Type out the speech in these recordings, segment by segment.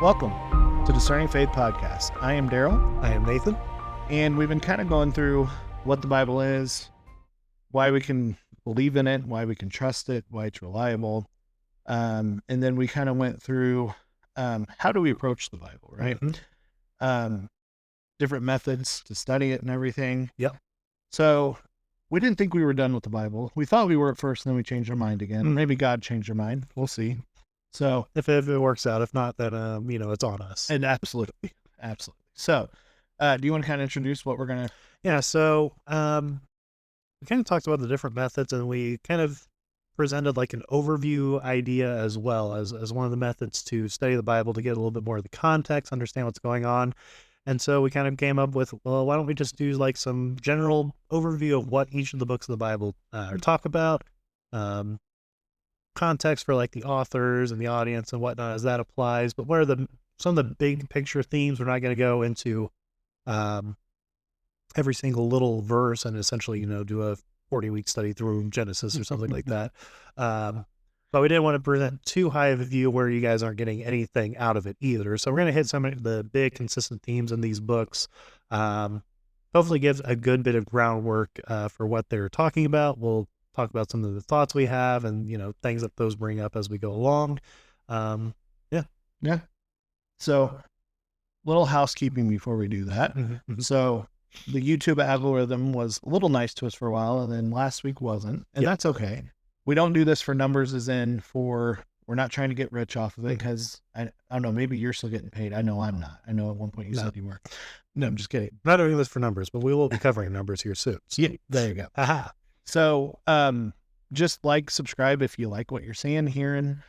Welcome to Discerning Faith Podcast. I am Daryl, I am Nathan. and we've been kind of going through what the Bible is, why we can believe in it, why we can trust it, why it's reliable. And then we kind of went through how do we approach the Bible, right? Different methods to study it and everything. Yep. So we didn't think we were done with the Bible. We thought we were at first, and then we changed our mind again. Maybe God changed our mind. We'll see. So If it works out, if not, then it's on us. and absolutely. So, do you want to kind of introduce what we're gonna? Yeah. So we kind of talked about the different methods, and we kind of presented like an overview idea as well as one of the methods to study the Bible to get a little bit more of the context, understand what's going on. And so we kind of came up with, well, why don't we just do like some general overview of what each of the books of the Bible talk about, context for like the authors and the audience and whatnot as that applies. But what are some of the big picture themes? We're not going to go into every single little verse and essentially, do a 40-week study through Genesis or something like that. But we didn't want to present too high of a view where you guys aren't getting anything out of it either. So we're going to hit some of the big consistent themes in these books. Hopefully gives a good bit of groundwork for what they're talking about. We'll talk about some of the thoughts we have and, things that those bring up as we go along. Yeah. So, little housekeeping before we do that. So, the YouTube algorithm was a little nice to us for a while, and then last week wasn't, and that's okay. We don't do this for numbers, as in we're not trying to get rich off of it, because I don't know, maybe you're still getting paid. I know I'm not. I know at one point you said you were. No, I'm just kidding. Not doing this for numbers, but we will be covering numbers here soon. Yeah, there you go. Aha. So, just subscribe if you like what you're seeing, hearing.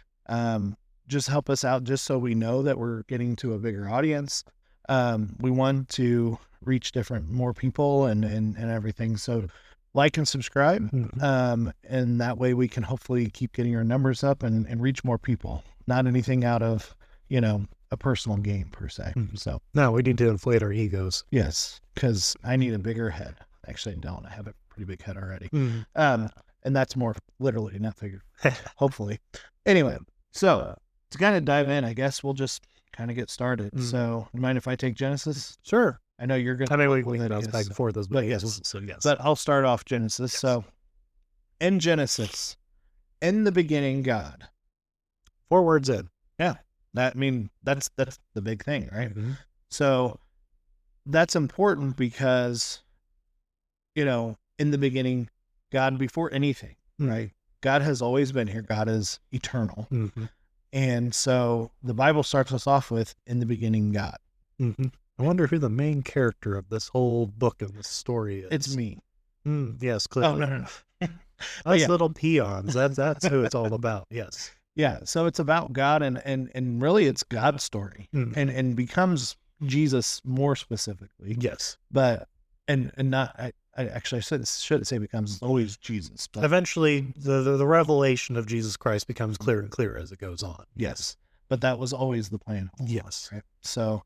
Just help us out, just so we know that we're getting to a bigger audience. We want to reach more people and everything. So, like and subscribe, and that way we can hopefully keep getting our numbers up and reach more people. Not anything out of a personal gain per se. So no, we need to inflate our egos. yes, because I need a bigger head. Actually, I don't. I have a pretty big head already. And that's more literally, not figure. Hopefully. Anyway, so to kind of dive in, I guess we'll just kind of get started. So, you mind if I take Genesis? Sure. I know you're good. I mean, we can bounce back and forth as well. But yes. So yes. But I'll start off Genesis. Yes. So, in Genesis, in the beginning, God. 4 words in. That's the big thing, right? So, that's important because, in the beginning, God before anything, right? God has always been here. God is eternal. And so the Bible starts us off with, in the beginning, God. I wonder who the main character of this whole book and this story is. It's me. Yes, clearly. Oh, no. Us little peons. That's who it's all about. Yes. Yeah. So it's about God and really it's God's story and becomes Jesus more specifically. Yes. But, and not, I actually shouldn't say becomes, always Jesus. But Eventually, the revelation of Jesus Christ becomes clearer and clearer as it goes on. yes. But that was always the plan. Yes. Right. So,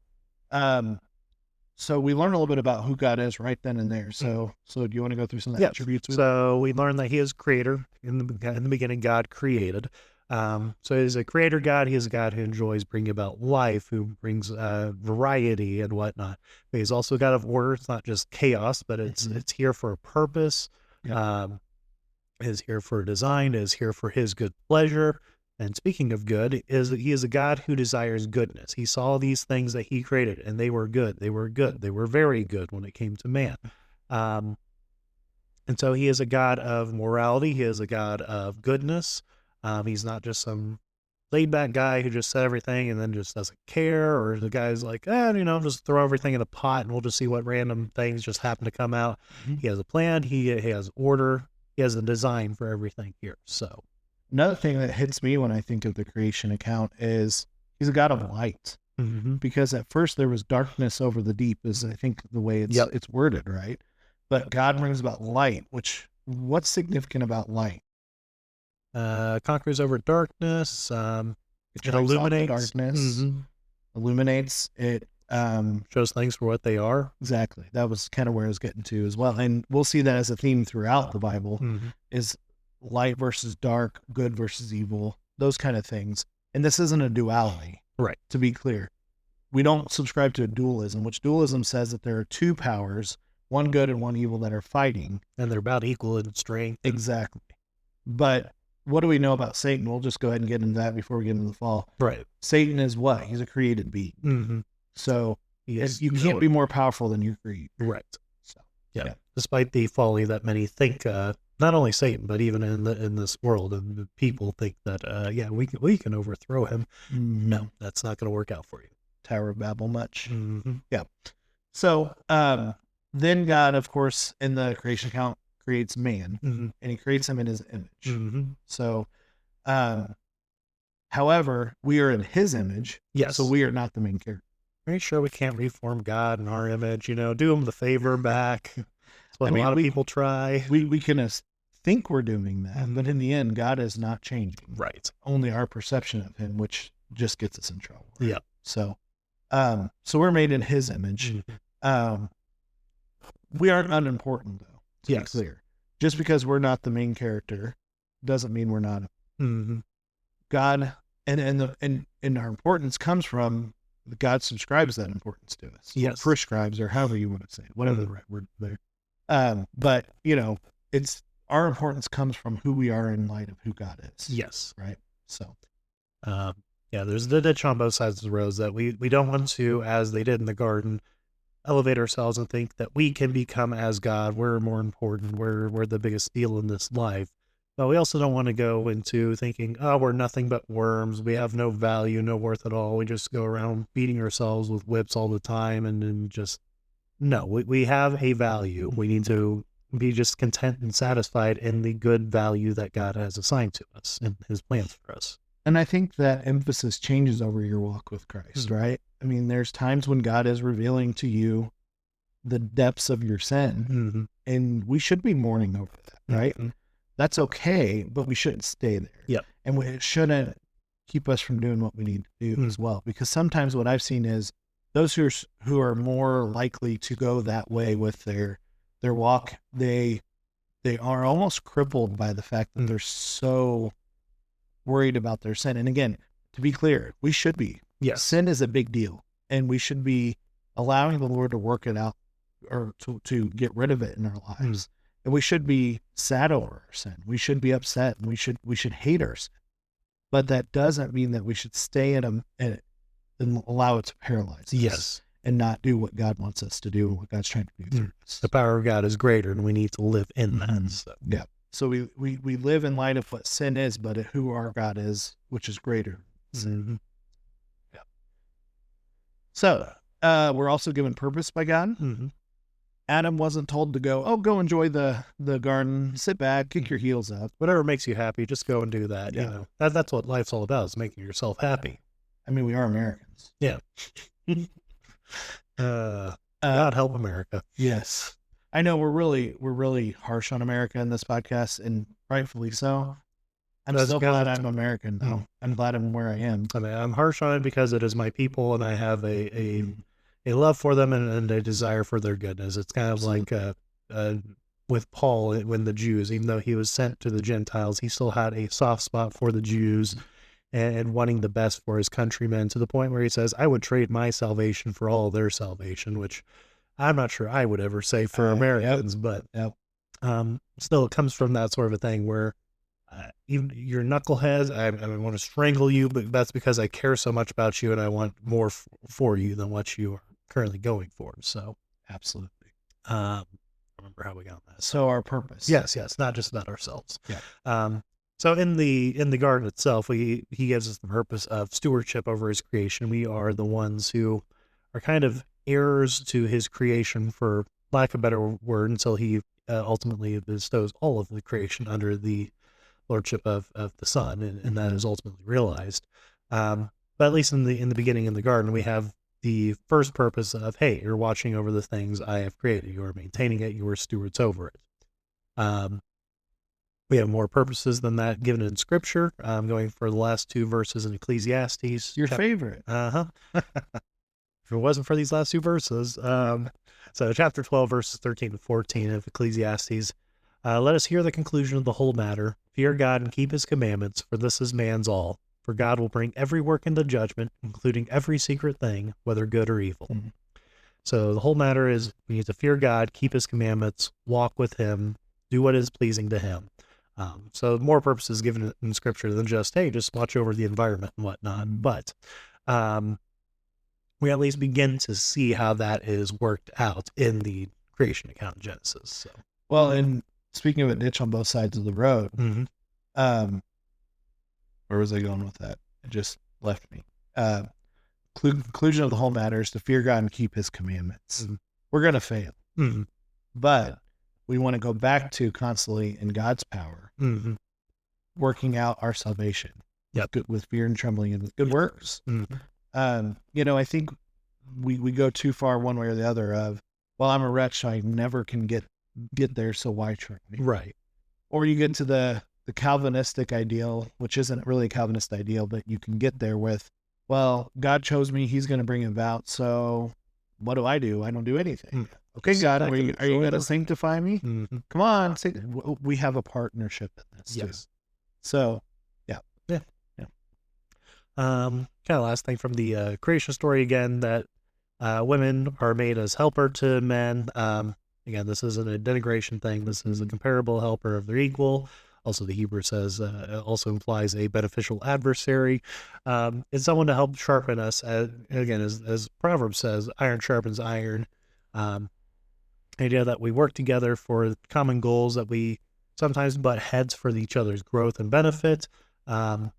so we learn a little bit about who God is right then and there. So do you want to go through some of the attributes? So we learn that he is creator. In the beginning, God created. So he's a creator God. He is a God who enjoys bringing about life, who brings variety and whatnot. But he's also a God of order. It's not just chaos, but it's here for a purpose. It is here for design. It is here for his good pleasure. And speaking of good, he is a God who desires goodness. He saw these things that he created, and they were good. They were good. They were very good when it came to man. And so he is a God of morality. He is a God of goodness. He's not just some laid-back guy who just said everything and then just doesn't care, or the guy's like, just throw everything in a pot and we'll just see what random things just happen to come out. He has a plan. He has order. He has a design for everything here. So another thing that hits me when I think of the creation account is he's a God of light. Because at first there was darkness over the deep, is I think the way it's worded, right? But God brings about light, what's significant about light? Conquers over darkness. It illuminates darkness. Illuminates it. Shows things for what they are. Exactly. That was kind of where I was getting to as well. And we'll see that as a theme throughout the Bible is light versus dark, good versus evil, those kind of things. And this isn't a duality. Right. To be clear, we don't subscribe to a dualism, which dualism says that there are two powers, one good and one evil, that are fighting. And they're about equal in strength. Exactly. But what do we know about Satan? We'll just go ahead and get into that before we get into the fall. Right. Satan is what? He's a created being. Mm-hmm. So Yes, you can't be more powerful than your creator. Right. So Yeah. Despite the folly that many think, not only Satan, but even in this world, and people think that, we can overthrow him. No, that's not going to work out for you. Tower of Babel much. Mm-hmm. Yeah. So then God, of course, in the creation account, creates man, Mm-hmm. and he creates him in his image. Mm-hmm. So, however, we are in his image. Yes. So we are not the main character. Pretty sure we can't reform God in our image, do him the favor back. That's what a lot of people try. We can think we're doing that, but in the end, God is not changing. Right. Only our perception of him, which just gets us in trouble. Right? Yeah. So we're made in his image. Mm-hmm. We aren't unimportant, though. To Yes. be clear, just because we're not the main character doesn't mean we're not. Mm-hmm. God and our importance comes from God subscribes that importance to us. Yes. Prescribes, or however you want to say it, whatever the right word there. But it's our importance comes from who we are in light of who God is. Yes. Right. So, there's the ditch on both sides of the roads that we don't want to, as they did in the garden, elevate ourselves and think that we can become as God. We're more important. We're the biggest deal in this life. But we also don't want to go into thinking, oh, we're nothing but worms. We have no value, no worth at all. We just go around beating ourselves with whips all the time. And then no, we have a value. We need to be just content and satisfied in the good value that God has assigned to us and his plans for us. and I think that emphasis changes over your walk with Christ, right? I mean, there's times when God is revealing to you the depths of your sin, Mm-hmm. and we should be mourning over that, right? Mm-hmm. That's okay, but we shouldn't stay there. Yep. And it shouldn't keep us from doing what we need to do as well. Because sometimes what I've seen is those who are more likely to go that way with their walk, they are almost crippled by the fact that they're so worried about their sin. And again, to be clear, we should be. Yes. Sin is a big deal, and we should be allowing the Lord to work it out, or to get rid of it in our lives. And we should be sad over our sin. We should be upset, and we should hate our sin. But that doesn't mean that we should stay in them and allow it to paralyze us. Yes. And not do what God wants us to do and what God's trying to do through us. The power of God is greater, and we need to live in that. Mhm. So. Yeah. So we live in light of what sin is, but who our God is, which is greater. Mm-hmm. Yeah. So we're also given purpose by God. Mm-hmm. Adam wasn't told to go enjoy the garden, sit back, kick your heels up. Whatever makes you happy, just go and do that. Yeah. That's what life's all about, is making yourself happy. I mean, we are Americans. Yeah. God help America. Yes. I know we're really harsh on America in this podcast, and rightfully so. I'm That's so good. glad I'm American, though. I'm glad I'm where I am. I mean, I'm harsh on it because it is my people, and I have a love for them and a desire for their goodness. It's kind of like with Paul, when the Jews, even though he was sent to the Gentiles, he still had a soft spot for the Jews and wanting the best for his countrymen, to the point where he says, I would trade my salvation for all their salvation, which I'm not sure I would ever say for Americans, but still it comes from that sort of a thing where even your knuckleheads, I want to strangle you, but that's because I care so much about you and I want more for you than what you are currently going for. So Absolutely. I remember how we got that. So our purpose. Yes, not just about ourselves. Yeah. So in the garden itself, he gives us the purpose of stewardship over his creation. We are the ones who are kind of heirs to his creation, for lack of a better word, until he ultimately bestows all of the creation under the lordship of the Son, and that is ultimately realized. But at least in the beginning in the garden, we have the first purpose of, hey, you're watching over the things I have created. You are maintaining it. You are stewards over it. We have more purposes than that given in Scripture. I'm going for the last two verses in Ecclesiastes. Your favorite. If it wasn't for these last two verses. So chapter 12, verses 13 to 14 of Ecclesiastes. Let us hear the conclusion of the whole matter. Fear God and keep his commandments, for this is man's all. for God will bring every work into judgment, including every secret thing, whether good or evil. Mhm. So the whole matter is we need to fear God, keep his commandments, walk with him, do what is pleasing to him. So more purpose is given in Scripture than just, hey, just watch over the environment and whatnot. But we at least begin to see how that is worked out in the creation account in Genesis. So, Well, and speaking of a ditch on both sides of the road, where was I going with that? It just left me. Conclusion of the whole matter is to fear God and keep his commandments. We're going to fail, but we want to go back to constantly in God's power, working out our salvation with fear and trembling and with good works. I think we go too far one way or the other of, well, I'm a wretch, I never can get there, so why try me? Right. Or you get to the Calvinistic ideal, which isn't really a Calvinist ideal, but you can get there with, well, God chose me, he's going to bring about, so what do? I don't do anything. Okay, God, are you going to sanctify me? Come on. We have a partnership in this too. So, kind of last thing from the creation story again, that women are made as helper to men. Again, this isn't a denigration thing. This is a comparable helper of their equal. Also, the Hebrew says, also implies a beneficial adversary. It's someone to help sharpen us. Again, as Proverbs says, iron sharpens iron. Idea that we work together for common goals, that we sometimes butt heads for each other's growth and benefit. And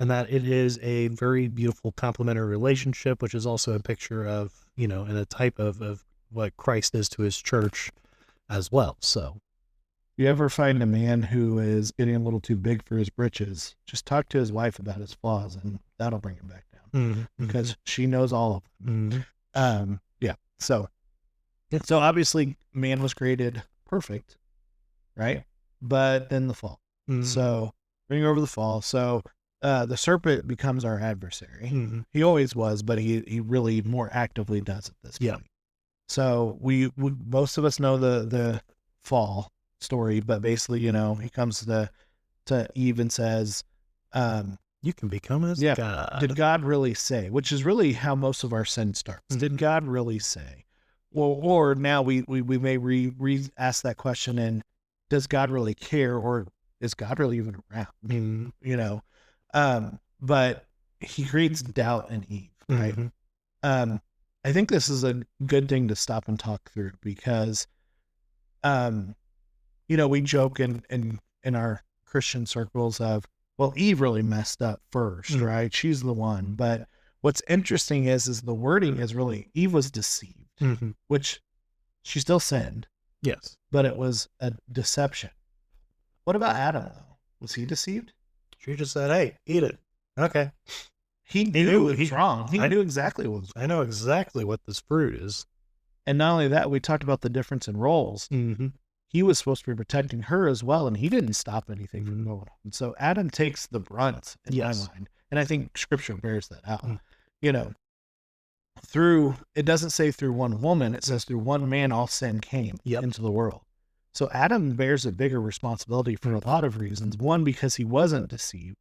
that it is a very beautiful complementary relationship, which is also a picture of, and a type of what Christ is to his church as well. So, you ever find a man who is getting a little too big for his britches, just talk to his wife about his flaws, and that'll bring him back down because she knows all of them. So obviously man was created perfect, right? But then the fall. So bring over the fall. So the serpent becomes our adversary. He always was, but he really more actively does at this point. So we most of us know the fall story, but basically, he comes to Eve and says, you can become as God. Did God really say? Which is really how most of our sin starts. Did God really say? Well, or now we may re-ask that question, and does God really care, or is God really even around? But he creates doubt in Eve, right? I think this is a good thing to stop and talk through because, we joke in our Christian circles of, well, Eve really messed up first, right? She's the one. But what's interesting is the wording is really, Eve was deceived, which she still sinned. Yes. But it was a deception. What about Adam, though? Was he deceived? She just said, hey, eat it. Okay. He knew it was wrong. He knew exactly what was wrong. I know exactly what this fruit is. And not only that, we talked about the difference in roles. He was supposed to be protecting her as well, and he didn't stop anything from going on. So Adam takes the brunt in my mind. And I think Scripture bears that out. It doesn't say through one woman, it says through one man all sin came into the world. So Adam bears a bigger responsibility for a lot of reasons. One, because he wasn't deceived.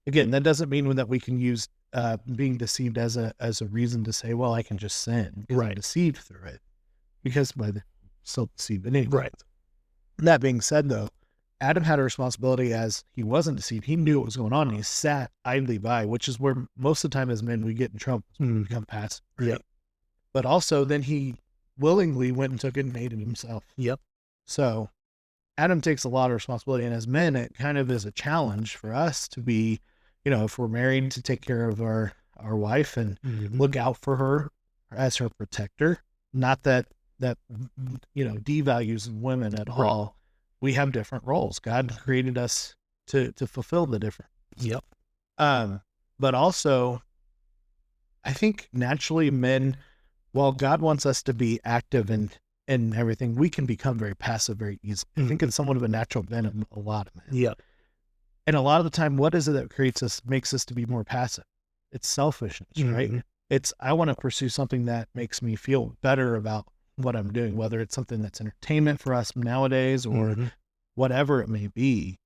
Again, that doesn't mean that we can use being deceived as a reason to say, well, I can just sin. Right. I'm deceived through it. Because still deceived. But anyway. Right. That being said, though, Adam had a responsibility as he wasn't deceived. He knew what was going on, and he sat idly by, which is where most of the time as men we get in trouble. We become passive. Right? But also then he willingly went and took it and made it himself. So Adam takes a lot of responsibility, and as men, it kind of is a challenge for us to be, if we're married, to take care of our wife and look out for her as her protector. Not that devalues women at all. We have different roles. God created us to fulfill the different. But also, I think naturally men, while God wants us to be active and everything, we can become very passive very easily. I think it's somewhat of a natural bent of a lot of men. And a lot of the time, what is it that makes us to be more passive? It's selfishness, right? It's, I want to pursue something that makes me feel better about what I'm doing, whether it's something that's entertainment for us nowadays or whatever it may be.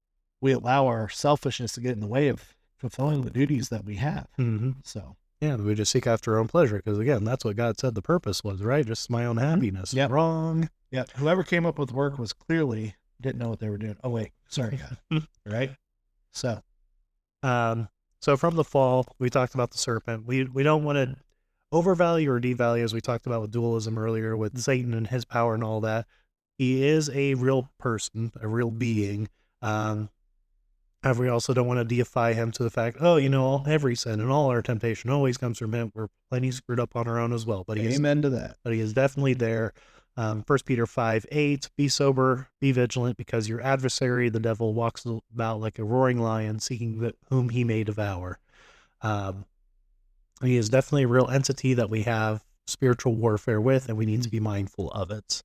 We allow our selfishness to get in the way of fulfilling the duties that we have. Mm-hmm. So yeah, we just seek after our own pleasure because, again, that's what God said the purpose was, right? Just my own happiness. Yep. Wrong. Yeah, whoever came up with work was clearly didn't know what they were doing. Oh wait, sorry, God. Right? So So from the fall, we talked about the serpent. We don't want to overvalue or devalue, as we talked about with dualism earlier, with Satan and his power and all that. He is a real person, a real being. And we also don't want to deify him to the fact, every sin and all our temptation always comes from him. We're plenty screwed up on our own as well. But amen to that. But he is definitely there. 1 Peter 5:8, be sober, be vigilant, because your adversary, the devil, walks about like a roaring lion, seeking whom he may devour. He is definitely a real entity that we have spiritual warfare with, and we need to be mindful of it.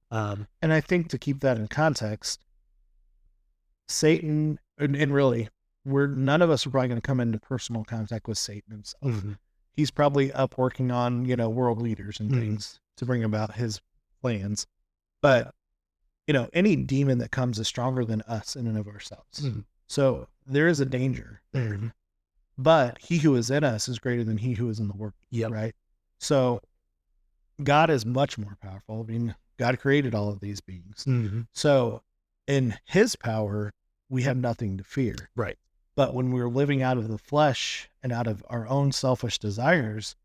And I think to keep that in context, Satan, and really, none of us are probably going to come into personal contact with Satan himself. Mm-hmm. He's probably up working on, world leaders and things to bring about his plans. But, any demon that comes is stronger than us in and of ourselves. Mm-hmm. So there is a danger there. Mm-hmm. But he who is in us is greater than he who is in the world. Yep. Right? So God is much more powerful. I mean, God created all of these beings. Mm-hmm. So in his power, we have nothing to fear. Right. But when we're living out of the flesh and out of our own selfish desires,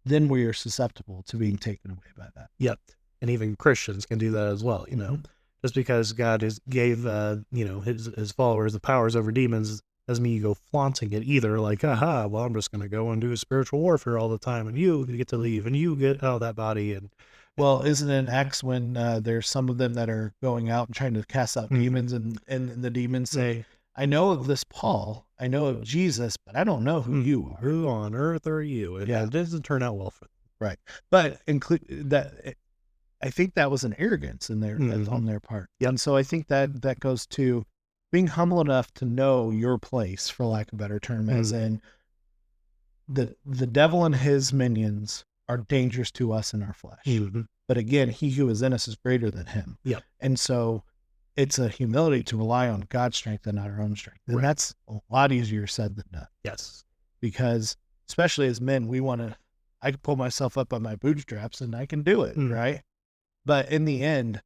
then we are susceptible to being taken away by that. Yep. And even Christians can do that as well. Just because God gave his followers the powers over demons doesn't mean you go flaunting it either. Like, well, I'm just going to go and do spiritual warfare all the time, and you get to leave, and you get out of that body. And well, isn't it in Acts when there's some of them that are going out and trying to cast out demons, and the demons say, I know of this Paul, I know of Jesus, but I don't know who you are. Who on earth are you? And it doesn't turn out well for them. Right. But include that, I think that was an arrogance in their on their part. Yep. And so I think that goes to being humble enough to know your place, for lack of a better term, as in the devil and his minions are dangerous to us in our flesh. Mm-hmm. But again, he who is in us is greater than him. Yep. And so it's a humility to rely on God's strength and not our own strength. And that's a lot easier said than done. Yes. Because especially as men, I can pull myself up by my bootstraps and I can do it, right? But in the end,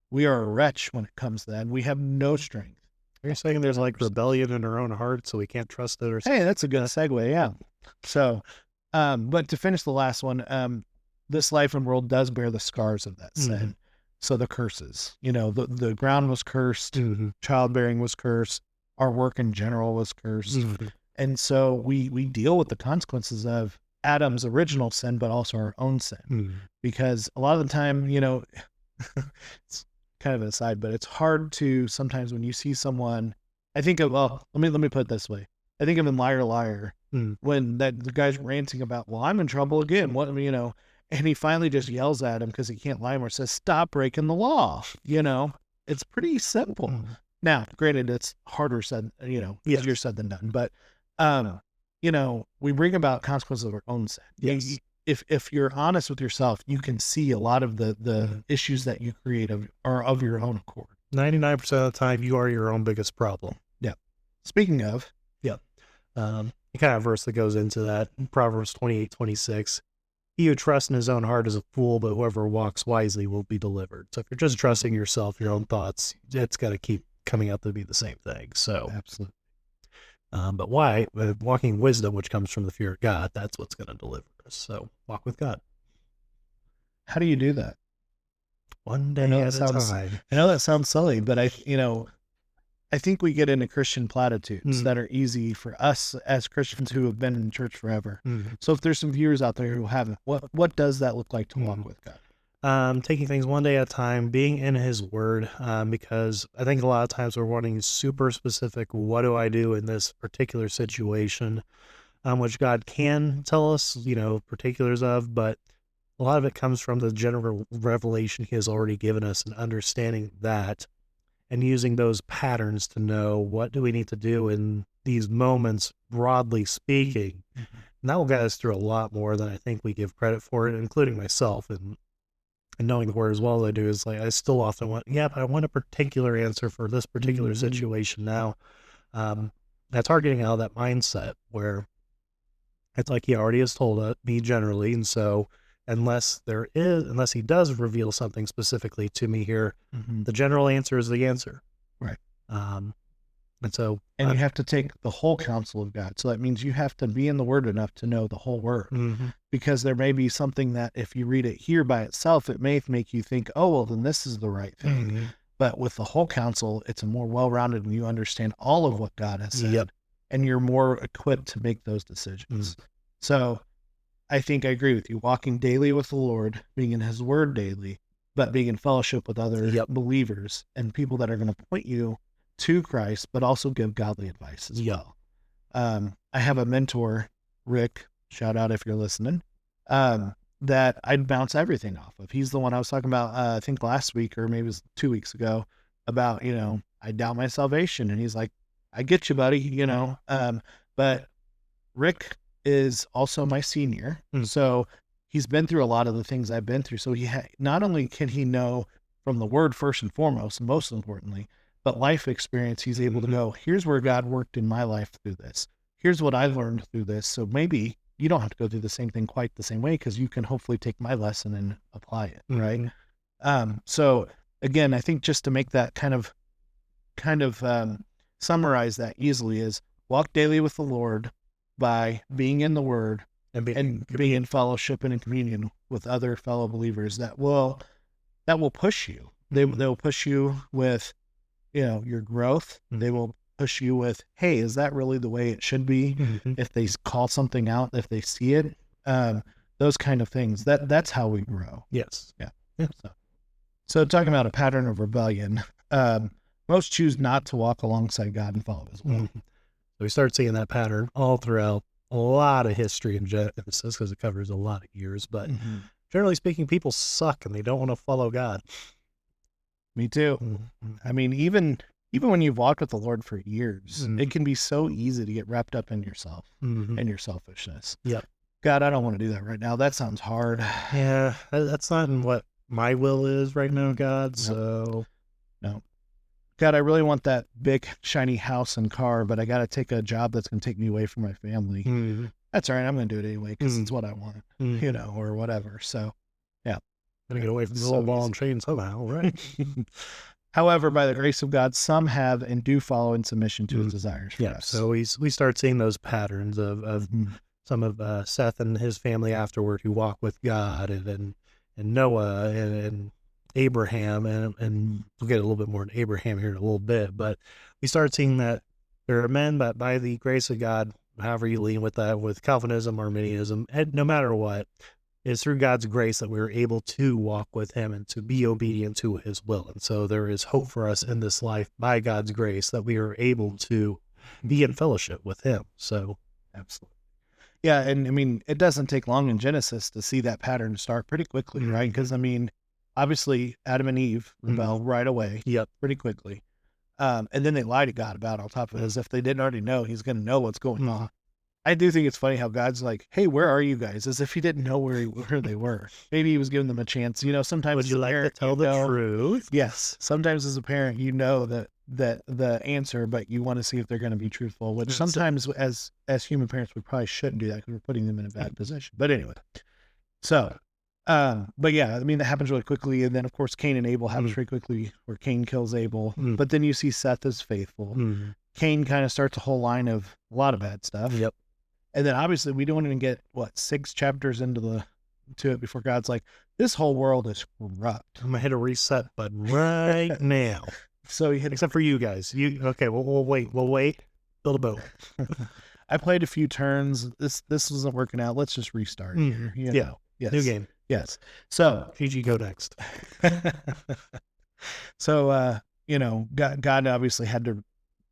we are a wretch when it comes to that. And we have no strength. You're saying there's like rebellion in our own heart, so we can't trust it or something? Hey, that's a good segue, yeah. So, but to finish the last one, this life and world does bear the scars of that sin. So the curses, the ground was cursed, childbearing was cursed, our work in general was cursed. And so we deal with the consequences of Adam's original sin, but also our own sin. Because a lot of the time, it's kind of an aside, but it's hard to sometimes when you see someone, I think of, let me put it this way. I think of in Liar Liar, when the guy's ranting about, well, I'm in trouble again. What, and he finally just yells at him because he can't lie anymore, says, stop breaking the law. It's pretty simple. Now, granted, it's harder said, easier said than done, but, we bring about consequences of our own sin. Yes. If you're honest with yourself, you can see a lot of the issues that you create are of your own accord. 99% of the time, you are your own biggest problem. Yeah. Speaking of. Yeah. The kind of verse that goes into that, Proverbs 28:26. He who trusts in his own heart is a fool, but whoever walks wisely will be delivered. So if you're just trusting yourself, your own thoughts, it's got to keep coming out to be the same thing. So absolutely. But why? Walking wisdom, which comes from the fear of God, that's what's going to deliver us. So walk with God. How do you do that? One day at a time. I know that sounds silly, but I think we get into Christian platitudes that are easy for us as Christians who have been in church forever. So if there's some viewers out there who haven't, what does that look like to walk with God? Taking things one day at a time, being in his word, because I think a lot of times we're wanting super specific, what do I do in this particular situation, which God can tell us, particulars of, but a lot of it comes from the general revelation he has already given us and understanding that and using those patterns to know what do we need to do in these moments, broadly speaking. And that will get us through a lot more than I think we give credit for it, including myself. And knowing the word as well as I do is like, I still often want, but I want a particular answer for this particular situation now. that's hard getting out of that mindset where it's like he already has told me generally. And so unless he does reveal something specifically to me here, the general answer is the answer. Right. And so, and you have to take the whole counsel of God. So that means you have to be in the Word enough to know the whole Word, because there may be something that if you read it here by itself, it may make you think, oh, well, then this is the right thing. But with the whole counsel, it's a more well-rounded, and you understand all of what God has said, and you're more equipped to make those decisions. So I think I agree with you. Walking daily with the Lord, being in His Word daily, but being in fellowship with other believers and people that are going to point you to Christ, but also give godly advice as well. I have a mentor, Rick, shout out if you're listening, that I'd bounce everything off of. He's the one I was talking about, I think last week, or maybe it was 2 weeks ago, about, I doubt my salvation. And he's like, I get you, buddy, but Rick is also my senior. So he's been through a lot of the things I've been through. So not only can he know from the Word first and foremost, most importantly, but life experience, he's able to go, here's where God worked in my life through this. Here's what I learned through this. So maybe you don't have to go through the same thing quite the same way, because you can hopefully take my lesson and apply it, right? So again, I think just to make that kind of summarize that easily is walk daily with the Lord by being in the Word and being in fellowship and in communion with other fellow believers that will push you. They'll push you with your growth. They will push you with, hey, is that really the way it should be? If they call something out, if they see it, those kind of things, that's how we grow. Yes. Yeah. So talking about a pattern of rebellion, most choose not to walk alongside God and follow His will. So we start seeing that pattern all throughout a lot of history in Genesis, because it covers a lot of years, but generally speaking, people suck and they don't want to follow God. Me too. I mean, even when you've walked with the Lord for years, it can be so easy to get wrapped up in yourself and your selfishness. God, I don't want to do that right now. That sounds hard. Yeah, that's not what my will is right now, God. So, no. God, I really want that big, shiny house and car, but I got to take a job that's going to take me away from my family. That's all right. I'm going to do it anyway because it's what I want, or whatever. So, yeah. Gonna get away from the little ball and chain somehow, right? However, by the grace of God, some have and do follow in submission to His desires for us. So we start seeing those patterns of some of Seth and his family afterward who walk with God, and Noah and Abraham, and we'll get a little bit more into Abraham here in a little bit, but we start seeing that there are men, but by the grace of God, however you lean with that, with Calvinism, Arminianism, and no matter what, it's through God's grace that we're able to walk with Him and to be obedient to His will. And so there is hope for us in this life by God's grace that we are able to be in fellowship with Him. So, absolutely. Yeah. And I mean, it doesn't take long in Genesis to see that pattern start pretty quickly, right? Because I mean, obviously Adam and Eve rebel right away, pretty quickly. And then they lie to God about it on top of it, as if they didn't already know He's going to know what's going on. I do think it's funny how God's like, hey, where are you guys? As if He didn't know where they were. Maybe He was giving them a chance. Sometimes would you like to tell the truth? Yes. Sometimes as a parent, that the answer, but you want to see if they're going to be truthful, which sometimes as human parents, we probably shouldn't do that because we're putting them in a bad position. But anyway, so, but yeah, I mean, that happens really quickly. And then of course, Cain and Abel happens very quickly, where Cain kills Abel, but then you see Seth as faithful. Cain kind of starts a whole line of a lot of bad stuff. And then obviously we don't even get 6 chapters into it before God's like, this whole world is corrupt. I'm gonna hit a reset button right now. So except for you guys. Okay, we'll wait. Build a boat. I played a few turns. This wasn't working out. Let's just restart here. Yes. New game. Yes. So GG, go next. So God obviously had to,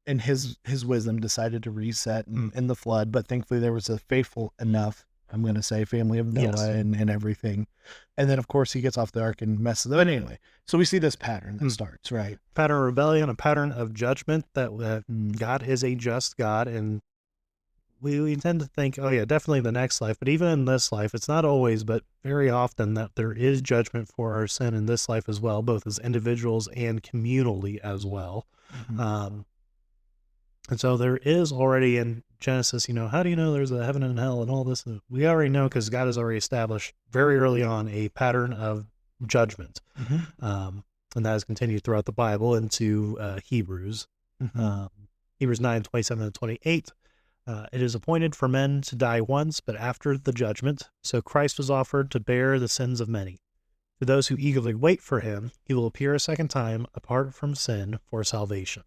in his wisdom, decided to reset in the flood, but thankfully there was a faithful enough, I'm going to say, family of Noah and everything. And then of course he gets off the ark and messes up. But anyway, so we see this pattern that starts, right? Pattern of rebellion, a pattern of judgment, that God is a just God. And we tend to think, oh yeah, definitely the next life. But even in this life, it's not always, but very often, that there is judgment for our sin in this life as well, both as individuals and communally as well. And so there is already in Genesis, how do you know there's a heaven and hell and all this? We already know because God has already established very early on a pattern of judgment. And that has continued throughout the Bible into Hebrews. Hebrews 9:27 and 28. It is appointed for men to die once, but after the judgment. So Christ was offered to bear the sins of many. For those who eagerly wait for him, he will appear a second time apart from sin for salvation.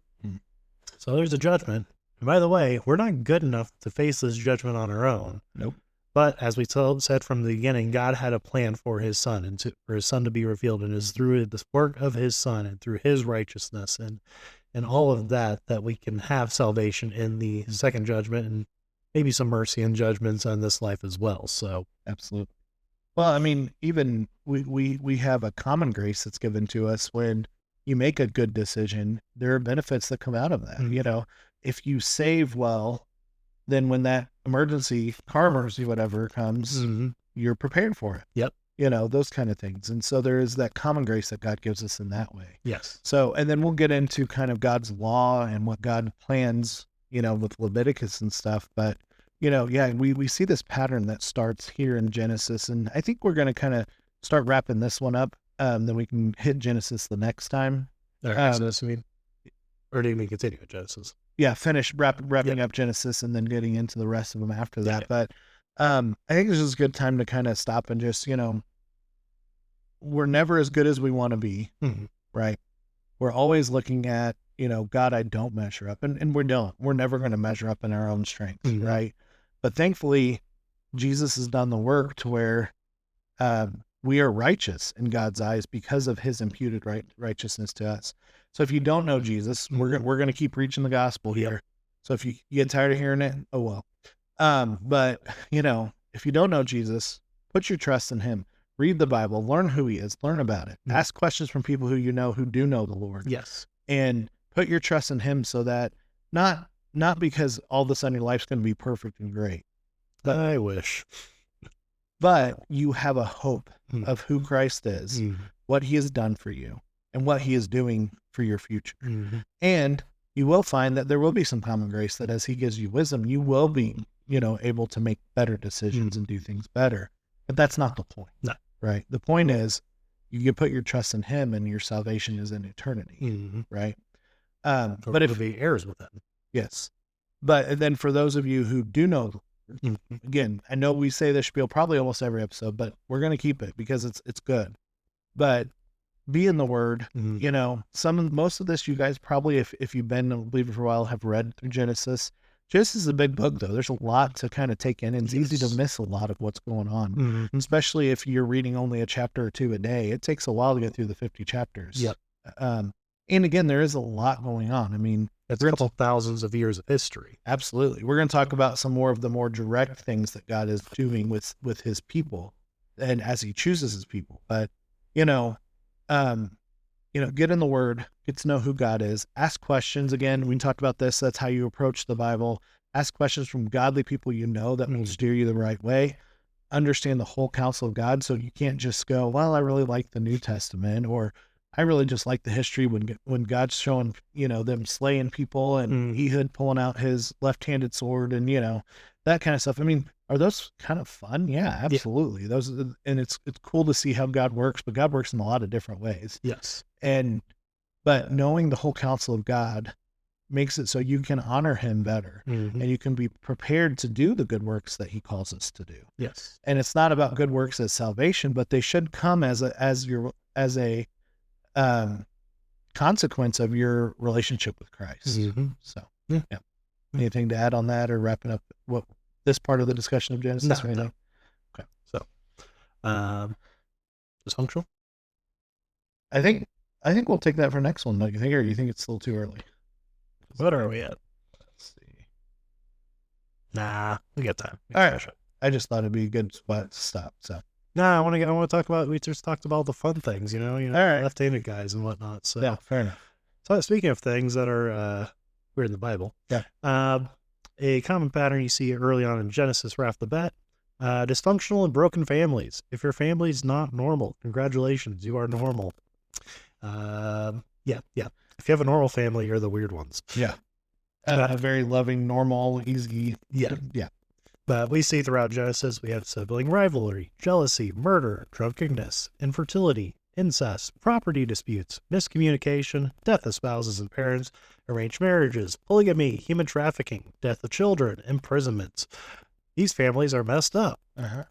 So there's a judgment. And by the way, we're not good enough to face this judgment on our own. Nope. But as we said from the beginning, God had a plan for his son and for his son to be revealed. And it is through the work of his son and through his righteousness and all of that we can have salvation in the second judgment and maybe some mercy and judgments on this life as well. So absolutely. Well, I mean, even we have a common grace that's given to us when you make a good decision. There are benefits that come out of that. If you save well, then when that car emergency, whatever comes, you're prepared for it. Yep. Those kind of things. And so there is that common grace that God gives us in that way. Yes. So, and then we'll get into kind of God's law and what God plans, with Leviticus and stuff. But, we see this pattern that starts here in Genesis. And I think we're going to kind of start wrapping this one up. Then we can hit Genesis the next time. Exodus, or do you mean continue with Genesis? Yeah, wrapping up Genesis and then getting into the rest of them after that. But I think this is a good time to kind of stop and just, we're never as good as we want to be, right? We're always looking at, God, I don't measure up. And we don't. We're never going to measure up in our own strength, right? But thankfully, Jesus has done the work to where we are righteous in God's eyes because of his imputed righteousness to us. So if you don't know Jesus, we're going to keep preaching the gospel here. So if you get tired of hearing it, oh well. But if you don't know Jesus, put your trust in him. Read the Bible, learn who he is, learn about it. Ask questions from people who who do know the Lord. Yes. And put your trust in him so that not because all of a sudden your life's going to be perfect and great. But I wish. But you have a hope of who Christ is, what he has done for you, and what he is doing for your future. And you will find that there will be some common grace that as he gives you wisdom, you will be, able to make better decisions and do things better. But that's not the point. No. Right? The point is you can put your trust in him and your salvation is in eternity. Right? But if be heirs with him. Yes. But then for those of you who do know, again, I know we say this spiel probably almost every episode, but we're going to keep it because it's good. But be in the word, most of this you guys probably, if you've been a believer for a while, have read through Genesis. Genesis is a big book though. There's a lot to kind of take in and it's easy to miss a lot of what's going on, especially if you're reading only a chapter or two a day. It takes a while to get through the 50 chapters. Yep. And again, there is a lot going on. I mean, it's a couple thousands of years of history. Absolutely. We're going to talk about some more of the more direct things that God is doing with his people and as he chooses his people. But, get in the word, get to know who God is, ask questions. Again, we talked about this. That's how you approach the Bible. Ask questions from godly people that will steer you the right way. Understand the whole counsel of God. So you can't just go, well, I really like the New Testament, or I really just like the history when God's showing, them slaying people and Ehud pulling out his left-handed sword and, that kind of stuff. I mean, are those kind of fun? Yeah, absolutely. Yeah. And it's cool to see how God works, but God works in a lot of different ways. Yes. But knowing the whole counsel of God makes it so you can honor him better and you can be prepared to do the good works that he calls us to do. Yes. And it's not about good works as salvation, but they should come as a consequence of your relationship with Christ. So, yeah. Anything to add on that or wrapping up this part of the discussion of Genesis? No. Okay. So, dysfunctional? I think we'll take that for next one. Don't you think, or do you think it's still too early? What are we at? Let's see. Nah, we got time. All right. I just thought it'd be a good spot to stop. So. Nah, I want to talk about. We just talked about the fun things, All right. left-handed guys and whatnot. So yeah, fair enough. So speaking of things that are weird in the Bible, a common pattern you see early on in Genesis right off the bat: dysfunctional and broken families. If your family's not normal, congratulations, you are normal. Yeah. If you have a normal family, you're the weird ones. Yeah. a very loving, normal, easy. Yeah. Yeah. But we see throughout Genesis, we have sibling rivalry, jealousy, murder, drunkenness, infertility, incest, property disputes, miscommunication, death of spouses and parents, arranged marriages, polygamy, human trafficking, death of children, imprisonments. These families are messed up. Uh-huh.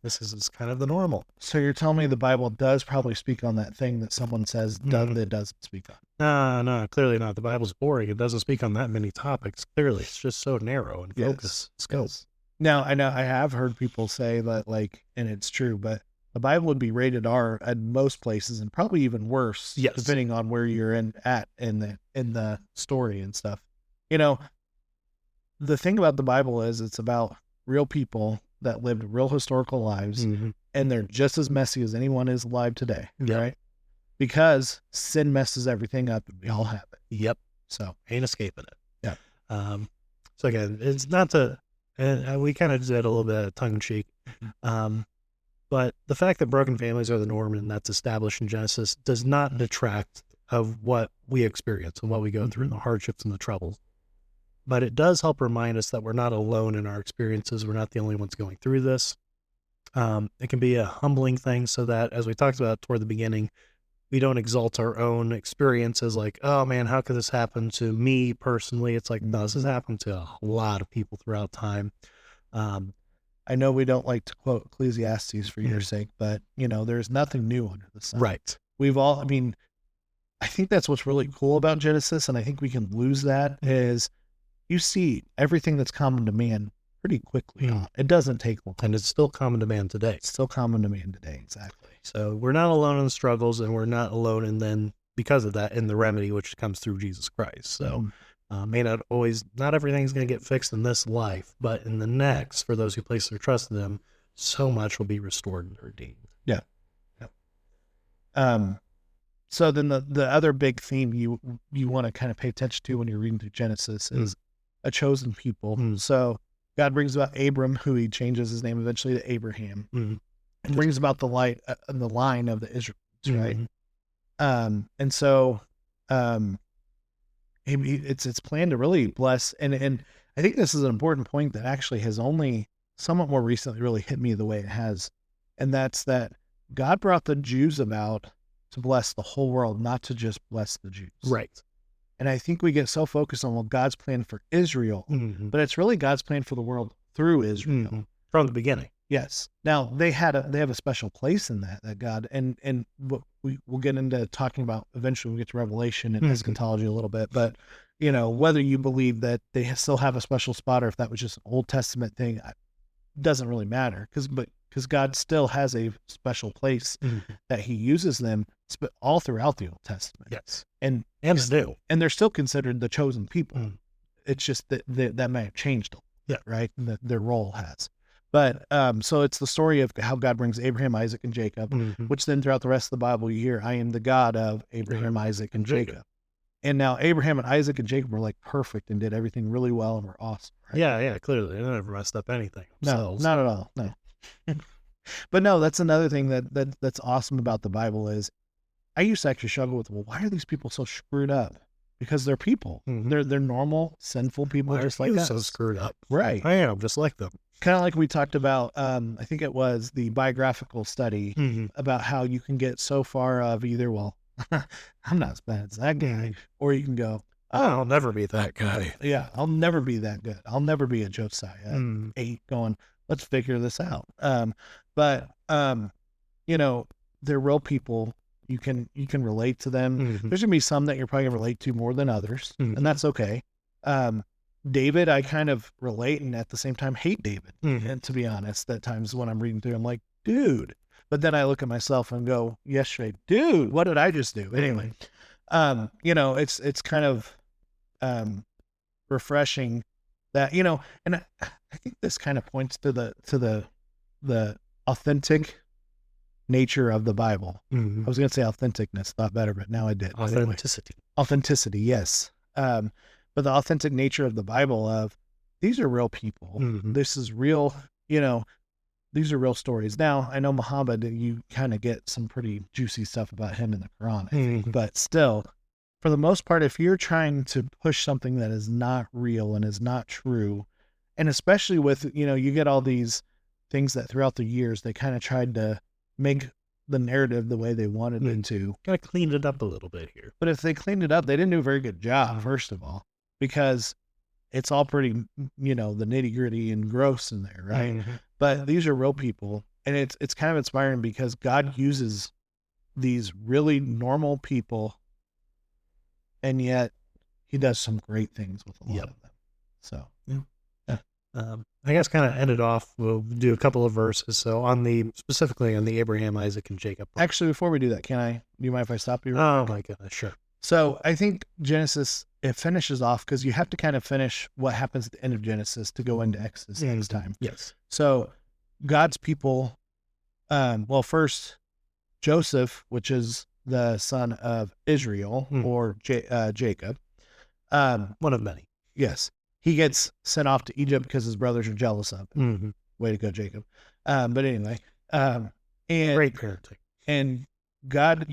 This is kind of the normal. So you're telling me the Bible does probably speak on that thing that someone says that doesn't speak on? No, clearly not. The Bible's boring. It doesn't speak on that many topics. Clearly, it's just so narrow and focus scope. Yes. Now, I know I have heard people say that, like, and it's true, but the Bible would be rated R at most places, and probably even worse, Yes. depending on where you're in the story and stuff. You know, the thing about the Bible is it's about real people that lived real historical lives, Mm-hmm. and they're just as messy as anyone is alive today, Yeah. right? Because sin messes everything up, and we all have it. Yep. So, Ain't escaping it. Yeah. So again, it's not to, and we kind of did a little bit of tongue in cheek. But the fact that broken families are the norm and that's established in Genesis does not detract of what we experience and what we go through, the hardships and the troubles. But it does help remind us that we're not alone in our experiences. We're not the only ones going through this. It can be a humbling thing so that, as we talked about toward the beginning, we don't exalt our own experiences like, oh man, how could this happen to me personally? It's like, no, this has happened to a lot of people throughout time. I know we don't like to quote Ecclesiastes for your sake, but, you know, there's nothing new under the sun. Right. I think that's what's really cool about Genesis, and I think we can lose that, is you see everything that's common to man pretty quickly. It doesn't take long. And it's still common to man today. It's still common to man today, exactly. So we're not alone in the struggles, and we're not alone in then, because of that, in the remedy, which comes through Jesus Christ. So not everything's going to get fixed in this life, but in the next, for those who place their trust in them, so much will be restored and redeemed. Yeah. So then the other big theme you want to kind of pay attention to when you're reading through Genesis is a chosen people. So God brings about Abram, who he changes his name eventually to Abraham, and brings about the line of the Israelites, right? And so it's planned to really bless, and I think this is an important point that actually has only somewhat more recently really hit me the way it has, and that's that God brought the Jews about to bless the whole world, not to just bless the Jews. Right. And I think we get so focused on God's plan for Israel, but it's really God's plan for the world through Israel. From the beginning. Yes. Now they have a special place in that God, and we'll get into talking about eventually when we get to Revelation and eschatology a little bit, but you know, whether you believe that they still have a special spot or if that was just an Old Testament thing, doesn't really matter, because God still has a special place that he uses them all throughout the Old Testament. Yes. And new. And they're still considered the chosen people. It's just that that may have changed a little bit, right? And their role has. But so it's the story of how God brings Abraham, Isaac, and Jacob, which then throughout the rest of the Bible you hear, I am the God of Abraham, Isaac, and Jacob. And now Abraham and Isaac and Jacob were like perfect and did everything really well and were awesome. Right? Yeah, clearly. They never messed up anything themselves. No, not at all. No. But no, that's another thing that's awesome about the Bible is I used to actually struggle with, well, why are these people so screwed up? Because they're people. They're normal, sinful people just like us. So screwed up. Right. I am just like them. Kind of like we talked about, I think it was the biographical study about how you can get so far of either, well, I'm not as bad as that guy, or you can go, I'll never be that guy. Yeah, I'll never be that good. I'll never be a Josiah 8 going, let's figure this out. But you know, they're real people. You can relate to them. There's gonna be some that you're probably gonna relate to more than others, and that's okay. David, I kind of relate and at the same time hate David. And to be honest, at times when I'm reading through, I'm like, dude. But then I look at myself and go, yesterday, dude, what did I just do? Anyway, you know, it's kind of refreshing that, you know, and I think this kind of points to the authentic nature of the Bible. I was going to say authenticness, thought better, but now I did. Authenticity. Authenticity, yes. But the authentic nature of the Bible of these are real people. This is real, you know, these are real stories. Now, I know Muhammad, you kind of get some pretty juicy stuff about him in the Quran, I think, but still, for the most part, if you're trying to push something that is not real and is not true, and especially with, you get all these things that throughout the years, they kind of tried to make the narrative the way they wanted it to. Kind of cleaned it up a little bit here. But if they cleaned it up, they didn't do a very good job, first of all, because it's all pretty, the nitty gritty and gross in there, right? Mm-hmm. But these are real people, and it's kind of inspiring because God uses these really normal people, and yet he does some great things with a lot of them. So, I guess kind of ended off, we'll do a couple of verses. So specifically on the Abraham, Isaac, and Jacob. Actually, before we do that, do you mind if I stop you? Oh my goodness, sure. So I think Genesis, it finishes off because you have to kind of finish what happens at the end of Genesis to go into Exodus next time. Yes. So God's people, first Joseph, which is the son of Israel or Jacob. One of many. Yes. He gets sent off to Egypt because his brothers are jealous of him. Mm-hmm. Way to go, Jacob. But anyway, and great parenting. And God,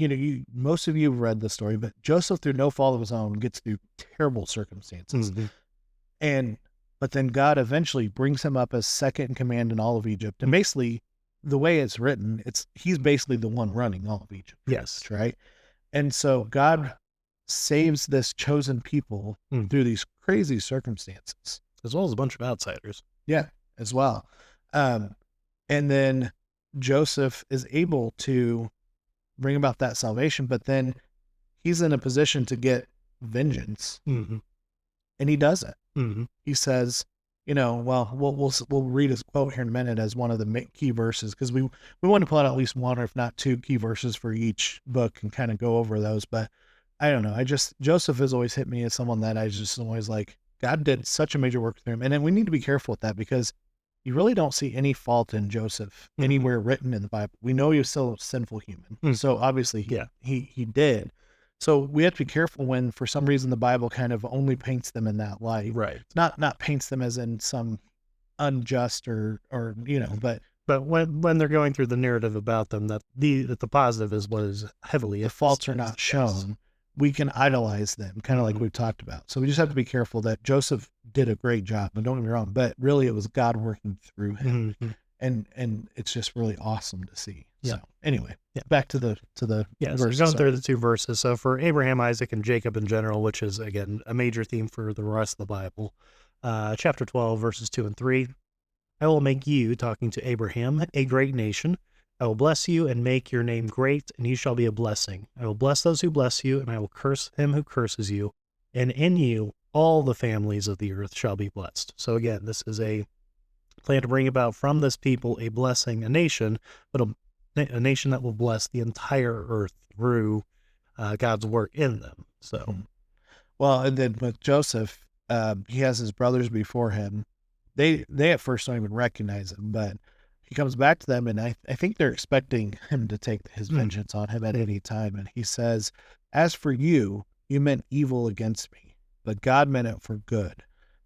most of you have read the story, but Joseph, through no fault of his own, gets through terrible circumstances. Mm-hmm. But then God eventually brings him up as second in command in all of Egypt. And basically, the way it's written, he's basically the one running all of Egypt. Yes. Right? And so God saves this chosen people through these crazy circumstances. As well as a bunch of outsiders. Yeah, as well. And then Joseph is able to bring about that salvation, but then he's in a position to get vengeance. Mm-hmm. And he does it. Mm-hmm. He says, we'll read his quote here in a minute as one of the key verses, because we want to pull out at least one or if not two key verses for each book and kind of go over those. But I don't know. Joseph has always hit me as someone that I just always like, God did such a major work through him. And then we need to be careful with that because you really don't see any fault in Joseph anywhere written in the Bible. We know he was still a sinful human. So obviously he did. So we have to be careful when for some reason the Bible kind of only paints them in that light. Right. It's not paints them as in some unjust or but when they're going through the narrative about them, that the positive is what is heavily the faults are not shown. We can idolize them, kind of like we've talked about. So we just have to be careful that Joseph did a great job, and don't get me wrong, but really it was God working through him. Mm-hmm. And it's just really awesome to see. Yeah. So anyway, back to the verses. So going through the two verses. So for Abraham, Isaac, and Jacob in general, which is again a major theme for the rest of the Bible, chapter 12, verses 2 and 3. I will make you, talking to Abraham, a great nation. I will bless you and make your name great, and you shall be a blessing. I will bless those who bless you, and I will curse him who curses you. And in you, all the families of the earth shall be blessed. So again, this is a plan to bring about from this people a blessing, a nation, but a nation that will bless the entire earth through God's work in them. So, well, and then with Joseph, he has his brothers before him. They at first don't even recognize him, but he comes back to them, and I think they're expecting him to take his vengeance on him at any time. And he says, as for you, you meant evil against me, but God meant it for good,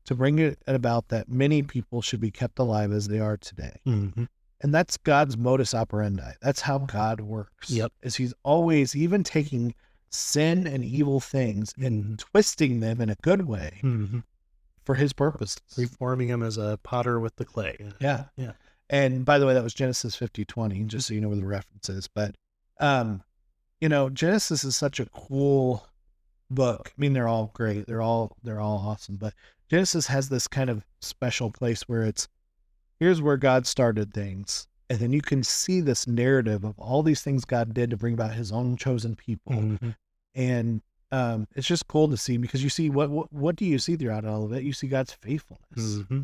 to bring it about that many people should be kept alive as they are today. Mm-hmm. And that's God's modus operandi. That's how God works. Yep. Is he's always even taking sin and evil things and twisting them in a good way for his purposes. Reforming him as a potter with the clay. Yeah. Yeah. And by the way, that was Genesis 50:20, just so you know where the reference is. But, Genesis is such a cool book. I mean, they're all great. They're all awesome. But Genesis has this kind of special place where here's where God started things. And then you can see this narrative of all these things God did to bring about his own chosen people. Mm-hmm. And it's just cool to see because you see what do you see throughout all of it? You see God's faithfulness. Mm-hmm.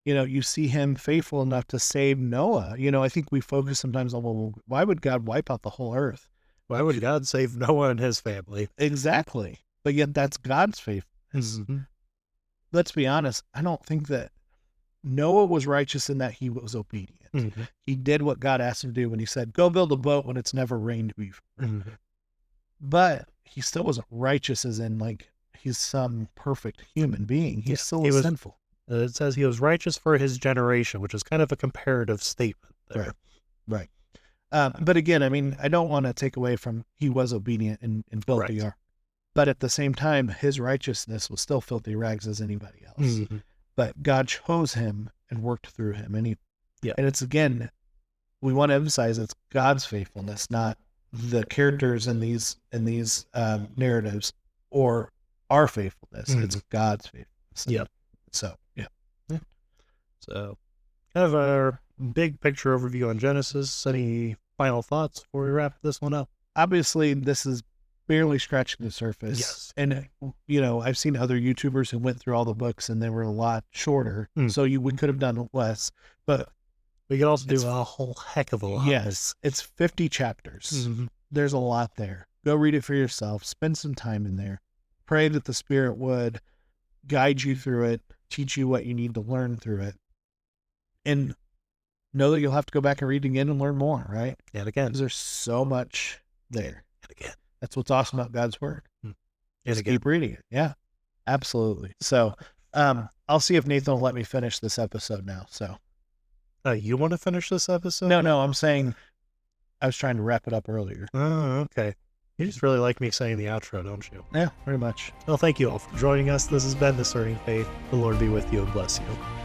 You see him faithful enough to save Noah. I think we focus sometimes on, well, why would God wipe out the whole earth? Why would God save Noah and his family? Exactly. But yet that's God's faithfulness. Mm-hmm. Let's be honest. I don't think that Noah was righteous in that he was obedient. Mm-hmm. He did what God asked him to do when he said, go build a boat when it's never rained before. Mm-hmm. But he still wasn't righteous as in like he's some perfect human being. He was sinful. It says he was righteous for his generation, which is kind of a comparative statement there. Right. But again, I mean, I don't want to take away from he was obedient and built the ark. But at the same time, his righteousness was still filthy rags as anybody else. Mhm. But God chose him and worked through him. And Yeah. and it's, again, we want to emphasize it's God's faithfulness, not the characters in these narratives or our faithfulness. It's God's faithfulness. Yep. So, yeah. So, kind of a big picture overview on Genesis. Any final thoughts before we wrap this one up? Obviously, this is barely scratching the surface. Yes. And, I've seen other YouTubers who went through all the books and they were a lot shorter. So we could have done less. But we could also do a whole heck of a lot. Yes. It's 50 chapters. There's a lot there. Go read it for yourself. Spend some time in there. Pray that the Spirit would guide you through it, teach you what you need to learn through it. And know that you'll have to go back and read again and learn more, right? And again. Because there's so much there. And again. That's what's awesome about God's Word. And Just again. keep reading it. Yeah, absolutely. So I'll see if Nathan will let me finish this episode now. So You want to finish this episode? No, I'm saying I was trying to wrap it up earlier. Oh, okay. You just really like me saying the outro, don't you? Yeah, pretty much. Well, thank you all for joining us. This has been The Discerning Faith. The Lord be with you and bless you.